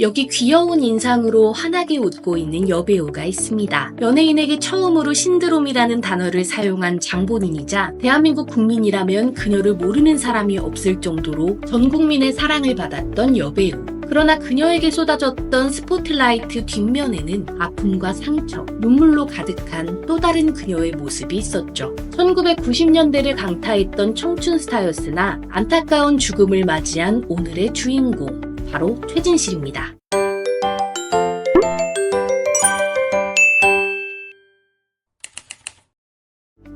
여기 귀여운 인상으로 환하게 웃고 있는 여배우가 있습니다. 연예인에게 처음으로 신드롬이라는 단어를 사용한 장본인이자 대한민국 국민이라면 그녀를 모르는 사람이 없을 정도로 전 국민의 사랑을 받았던 여배우. 그러나 그녀에게 쏟아졌던 스포트라이트 뒷면에는 아픔과 상처, 눈물로 가득한 또 다른 그녀의 모습이 있었죠. 1990년대를 강타했던 청춘 스타였으나 안타까운 죽음을 맞이한 오늘의 주인공, 바로 최진실입니다.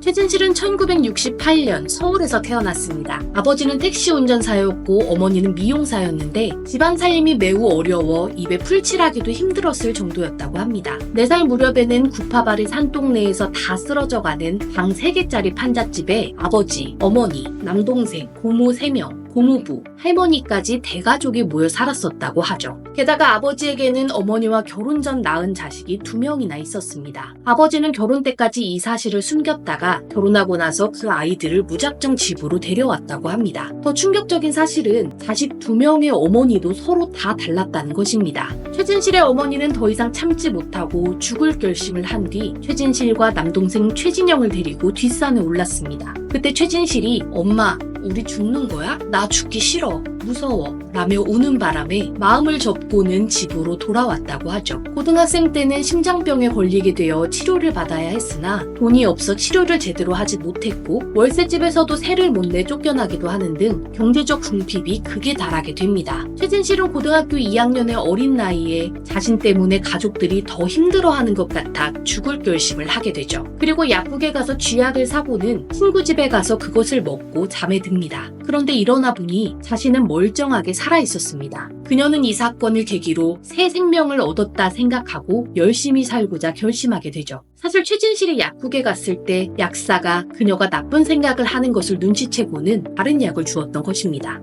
최진실은 1968년 서울에서 태어났습니다. 아버지는 택시 운전사였고 어머니는 미용사였는데 집안 살림이 매우 어려워 입에 풀칠하기도 힘들었을 정도였다고 합니다. 4살 무렵에는 구파발이 산동네에서 다 쓰러져가는 방 3개짜리 판잣집에 아버지, 어머니, 남동생, 고모 3명, 고모부, 할머니까지 대가족이 모여 살았었다고 하죠. 게다가 아버지에게는 어머니와 결혼 전 낳은 자식이 2명이나 있었습니다. 아버지는 결혼 때까지 이 사실을 숨겼다가 결혼하고 나서 그 아이들을 무작정 집으로 데려왔다고 합니다. 더 충격적인 사실은 자식 2명의 어머니도 서로 다 달랐다는 것입니다. 최진실의 어머니는 더 이상 참지 못하고 죽을 결심을 한 뒤 최진실과 남동생 최진영을 데리고 뒷산에 올랐습니다. 그때 최진실이 엄마, 우리 죽는 거야? 나 죽기 싫어. 무서워. 라며 우는 바람에 마음을 접고는 집으로 돌아왔다고 하죠. 고등학생 때는 심장병에 걸리게 되어 치료를 받아야 했으나 돈이 없어 치료를 제대로 하지 못했고 월세집에서도 세를 못 내 쫓겨나기도 하는 등 경제적 궁핍이 극에 달하게 됩니다. 최진실은 고등학교 2학년의 어린 나이에 자신 때문에 가족들이 더 힘들어하는 것 같아 죽을 결심을 하게 되죠. 그리고 약국에 가서 쥐약을 사고는 친구 집에 가서 그것을 먹고 잠에 듭니다. 그런데 일어나 보니 자신은 멀쩡하게 살아있었습니다. 그녀는 이 사건을 계기로 새 생명을 얻었다 생각하고 열심히 살고자 결심하게 되죠. 사실 최진실이 약국에 갔을 때 약사가 그녀가 나쁜 생각을 하는 것을 눈치채고는 다른 약을 주었던 것입니다.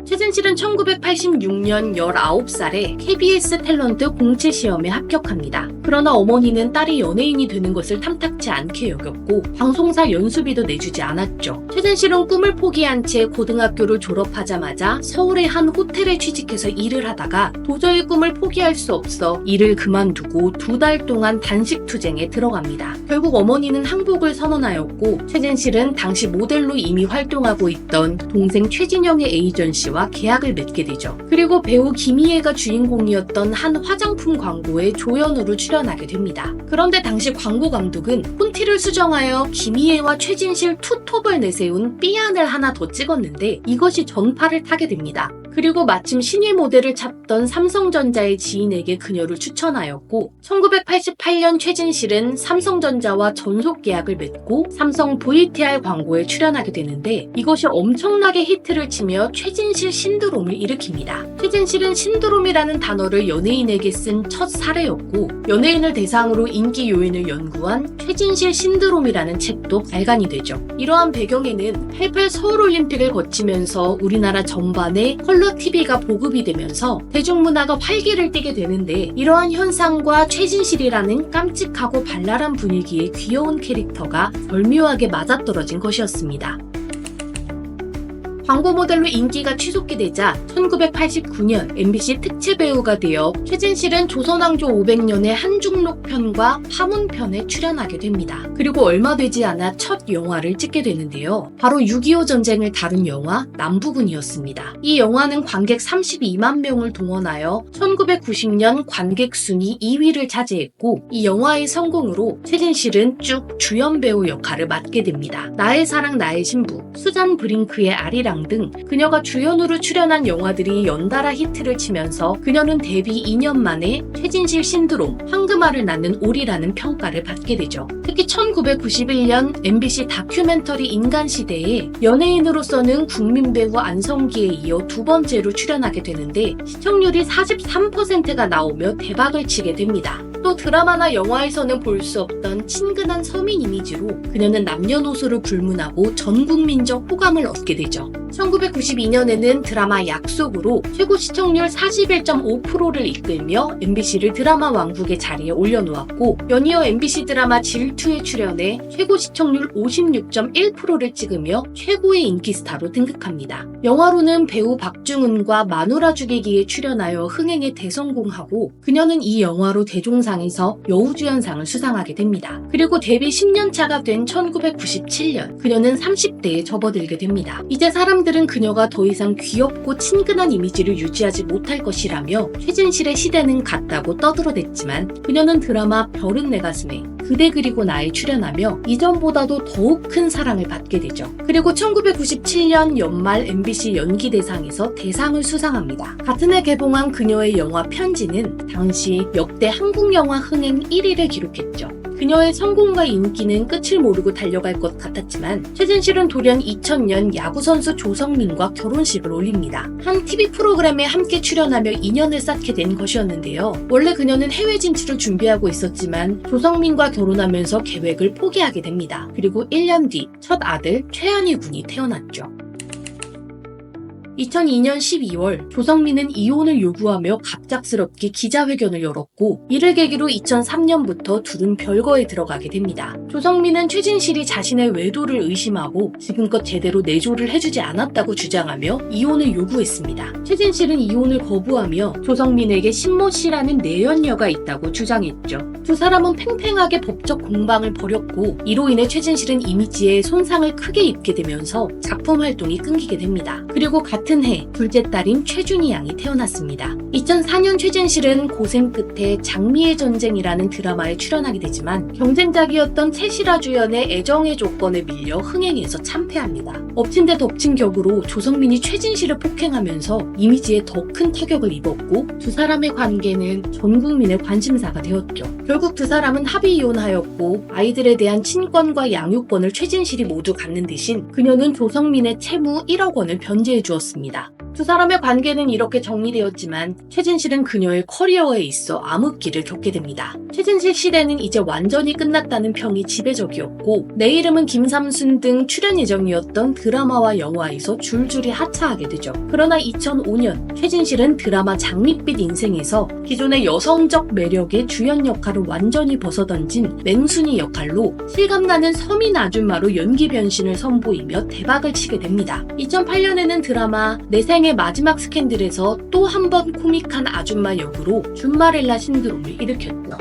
최진실은 1986년 19살에 KBS 탤런트 공채 시험에 합격합니다. 그러나 어머니는 딸이 연예인이 되는 것을 탐탁치 않게 여겼고 방송사 연수비도 내주지 않았죠. 최진실은 꿈을 포기한 채 고등학교를 졸업하자마자 서울의 한 호텔에 취직해서 일을 하다가 도저히 꿈을 포기할 수 없어 일을 그만두고 2달 동안 단식 투쟁에 들어갑니다. 결국 어머니는 항복을 선언하였고 최진실은 당시 모델로 이미 활동하고 있던 동생 최진영의 에이전시와 계약을 맺게 되죠. 그리고 배우 김희애가 주인공이었던 한 화장품 광고에 조연으로 출연하게 됩니다. 그런데 당시 광고 감독은 폰티를 수정하여 김희애와 최진실 투톱을 내세운 삐안을 하나 더 찍었는데 이것이 전파를 타게 됩니다. 그리고 마침 신예 모델을 찾던 삼성전자의 지인에게 그녀를 추천하였고 1988년 최진실은 삼성전자와 전속 계약을 맺고 삼성 VTR 광고에 출연하게 되는데 이것이 엄청나게 히트를 치며 최진실 신드롬을 일으킵니다. 최진실은 신드롬이라는 단어를 연예인에게 쓴 첫 사례였고 연예인을 대상으로 인기 요인을 연구한 최진실 신드롬이라는 책도 발간이 되죠. 이러한 배경에는 88 서울올림픽을 거치면서 우리나라 전반에 컬러 TV가 보급이 되면서 대중문화가 활기를 띠게 되는데 이러한 현상과 최진실이라는 깜찍하고 발랄한 분위기의 귀여운 캐릭터가 절묘하게 맞아떨어진 것이었습니다. 광고 모델로 인기가 치솟게 되자 1989년 MBC 특채 배우가 되어 최진실은 조선왕조 500년의 한중록 편과 파문 편에 출연하게 됩니다. 그리고 얼마 되지 않아 첫 영화를 찍게 되는데요. 바로 6.25 전쟁을 다룬 영화 남부군이었습니다. 이 영화는 관객 32만 명을 동원하여 1990년 관객 순위 2위를 차지했고 이 영화의 성공으로 최진실은 쭉 주연 배우 역할을 맡게 됩니다. 나의 사랑 나의 신부, 수잔 브링크의 아리랑 등 그녀가 주연으로 출연한 영화들이 연달아 히트를 치면서 그녀는 데뷔 2년 만에 최진실 신드롬, 황금알을 낳는 오리라는 평가를 받게 되죠. 특히 1991년 MBC 다큐멘터리 인간시대에 연예인으로서는 국민배우 안성기에 이어 2번째로 출연하게 되는데 시청률이 43%가 나오며 대박을 치게 됩니다. 또 드라마나 영화에서는 볼 수 없던 친근한 서민 이미지로 그녀는 남녀노소를 불문하고 전국민적 호감을 얻게 되죠. 1992년에는 드라마 약속으로 최고 시청률 41.5%를 이끌며 MBC를 드라마 왕국의 자리에 올려놓았고 연이어 MBC 드라마 질투 웨딩2에 출연해 최고 시청률 56.1%를 찍으며 최고의 인기 스타로 등극합니다. 영화로는 배우 박중훈과 마누라 죽이기에 출연하여 흥행에 대성공하고 그녀는 이 영화로 대종상에서 여우주연상을 수상하게 됩니다. 그리고 데뷔 10년차가 된 1997년 그녀는 30대에 접어들게 됩니다. 이제 사람들은 그녀가 더 이상 귀엽고 친근한 이미지를 유지하지 못할 것이라며 최진실의 시대는 갔다고 떠들어댔지만 그녀는 드라마 별은 내 가슴에 그대 그리고 나에 출연하며 이전보다도 더욱 큰 사랑을 받게 되죠. 그리고 1997년 연말 MBC 연기대상에서 대상을 수상합니다. 같은 해 개봉한 그녀의 영화 편지는 당시 역대 한국 영화 흥행 1위를 기록했죠. 그녀의 성공과 인기는 끝을 모르고 달려갈 것 같았지만 최진실은 돌연 2000년 야구선수 조성민과 결혼식을 올립니다. 한 TV 프로그램에 함께 출연하며 인연을 쌓게 된 것이었는데요. 원래 그녀는 해외 진출을 준비하고 있었지만 조성민과 결혼하면서 계획을 포기하게 됩니다. 그리고 1년 뒤 첫 아들 최한희 군이 태어났죠. 2002년 12월 조성민은 이혼을 요구하며 갑작스럽게 기자회견을 열었고 이를 계기로 2003년부터 둘은 별거에 들어가게 됩니다. 조성민은 최진실이 자신의 외도를 의심하고 지금껏 제대로 내조를 해주지 않았다고 주장하며 이혼을 요구했습니다. 최진실은 이혼을 거부하며 조성민에게 신모 씨라는 내연녀가 있다고 주장했죠. 두 사람은 팽팽하게 법적 공방을 벌였고 이로 인해 최진실은 이미지에 손상을 크게 입게 되면서 작품 활동이 끊기게 됩니다. 그리고 같은 해 둘째 딸인 최준희 양이 태어났습니다. 2004년 최진실은 고생 끝에 장미의 전쟁이라는 드라마에 출연하게 되지만 경쟁작이었던 채시라 주연의 애정의 조건에 밀려 흥행에서 참패합니다. 엎친 데 덮친 격으로 조성민이 최진실을 폭행하면서 이미지에 더 큰 타격을 입었고 두 사람의 관계는 전 국민의 관심사가 되었죠. 결국 두 사람은 합의 이혼하였고 아이들에 대한 친권과 양육권을 최진실이 모두 갖는 대신 그녀는 조성민의 채무 1억 원을 변제해 주었습니다. 두 사람의 관계는 이렇게 정리되었지만 최진실은 그녀의 커리어에 있어 암흑기를 겪게 됩니다. 최진실 시대는 이제 완전히 끝났다는 평이 지배적이었고 내 이름은 김삼순 등 출연 예정이었던 드라마와 영화에서 줄줄이 하차하게 되죠. 그러나 2005년 최진실은 드라마 장밋빛 인생에서 기존의 여성적 매력의 주연 역할을 완전히 벗어던진 맹순이 역할로 실감나는 서민 아줌마로 연기 변신을 선보이며 대박을 치게 됩니다. 2008년에는 드라마 내 생의 마지막 스캔들에서 또 한 번 코믹한 아줌마 역으로 준마렐라 신드롬을 일으켰죠.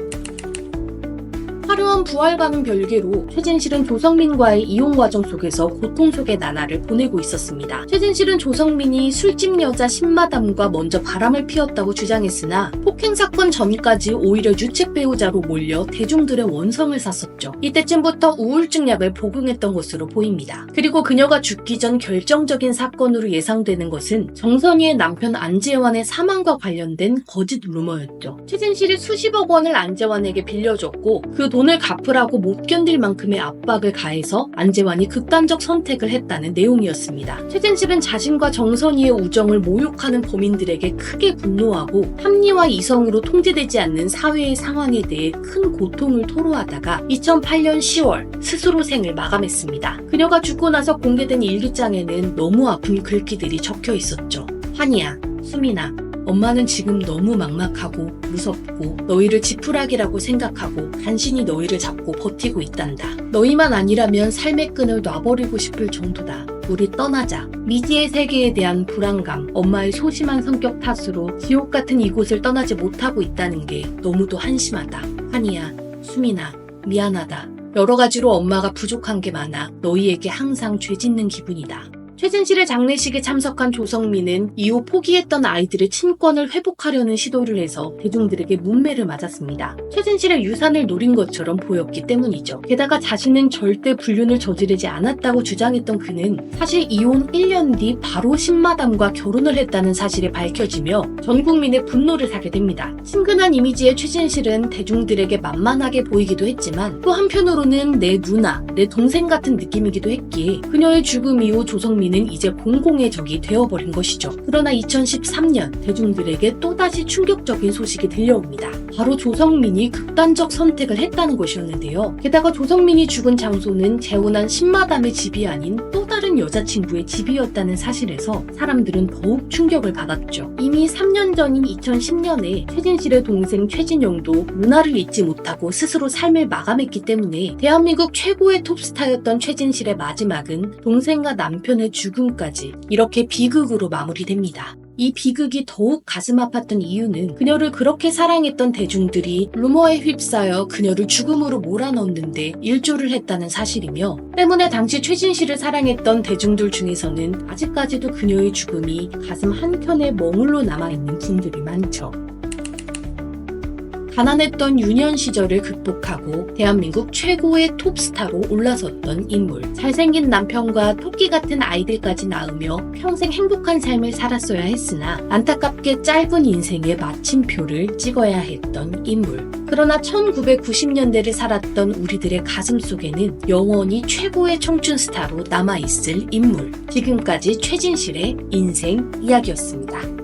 화려한 부활과는 별개로 최진실은 조성민과의 이혼 과정 속에서 고통 속의 나날을 보내고 있었습니다. 최진실은 조성민이 술집 여자 신마담과 먼저 바람을 피웠다고 주장했으나 폭행 사건 전까지 오히려 유책 배우자로 몰려 대중들의 원성을 샀었죠. 이때쯤부터 우울증 약을 복용했던 것으로 보입니다. 그리고 그녀가 죽기 전 결정적인 사건으로 예상되는 것은 정선희의 남편 안재환의 사망과 관련된 거짓 루머였죠. 최진실이 수십억 원을 안재환에게 빌려줬고 그 돈을 갚으라고 못 견딜 만큼의 압박을 가해서 안재환이 극단적 선택을 했다는 내용이었습니다. 최진실은 자신과 정선희의 우정을 모욕하는 범인들에게 크게 분노하고 합리와 이성으로 통제되지 않는 사회의 상황에 대해 큰 고통을 토로하다가 2008년 10월 스스로 생을 마감했습니다. 그녀가 죽고 나서 공개된 일기장에는 너무 아픈 글귀들이 적혀 있었죠. 환희야, 수민아, 엄마는 지금 너무 막막하고 무섭고 너희를 지푸라기라고 생각하고 간신히 너희를 잡고 버티고 있단다. 너희만 아니라면 삶의 끈을 놔버리고 싶을 정도다. 우리 떠나자. 미지의 세계에 대한 불안감, 엄마의 소심한 성격 탓으로 지옥 같은 이곳을 떠나지 못하고 있다는 게 너무도 한심하다. 환희야, 수민아, 미안하다. 여러 가지로 엄마가 부족한 게 많아 너희에게 항상 죄 짓는 기분이다. 최진실의 장례식에 참석한 조성민은 이후 포기했던 아이들의 친권을 회복하려는 시도를 해서 대중들에게 문매를 맞았습니다. 최진실의 유산을 노린 것처럼 보였기 때문이죠. 게다가 자신은 절대 불륜을 저지르지 않았다고 주장했던 그는 사실 이혼 1년 뒤 바로 신마담과 결혼을 했다는 사실이 밝혀지며 전 국민의 분노를 사게 됩니다. 친근한 이미지의 최진실은 대중들에게 만만하게 보이기도 했지만 또 한편으로는 내 누나, 내 동생 같은 느낌이기도 했기에 그녀의 죽음 이후 조성민은 조성민은 이제 공공의 적이 되어버린 것이죠. 그러나 2013년 대중들에게 또다시 충격적인 소식이 들려옵니다. 바로 조성민이 극단적 선택을 했다는 것이었는데요. 게다가 조성민이 죽은 장소는 재혼한 신마담의 집이 아닌 또 다른 여자친구의 집이었다는 사실에서 사람들은 더욱 충격을 받았죠. 이미 3년 전인 2010년에 최진실의 동생 최진영도 문화를 잊지 못하고 스스로 삶을 마감했기 때문에 대한민국 최고의 톱스타였던 최진실의 마지막은 동생과 남편의 죽음까지 이렇게 비극으로 마무리됩니다. 이 비극이 더욱 가슴 아팠던 이유는 그녀를 그렇게 사랑했던 대중들이 루머에 휩싸여 그녀를 죽음으로 몰아넣었는데 일조를 했다는 사실이며, 때문에 당시 최진실을 사랑했던 대중들 중에서는 아직까지도 그녀의 죽음이 가슴 한켠에 머물러 남아있는 분들이 많죠. 가난했던 유년 시절을 극복하고 대한민국 최고의 톱스타로 올라섰던 인물. 잘생긴 남편과 토끼 같은 아이들까지 낳으며 평생 행복한 삶을 살았어야 했으나 안타깝게 짧은 인생의 마침표를 찍어야 했던 인물. 그러나 1990년대를 살았던 우리들의 가슴 속에는 영원히 최고의 청춘 스타로 남아있을 인물. 지금까지 최진실의 인생 이야기였습니다.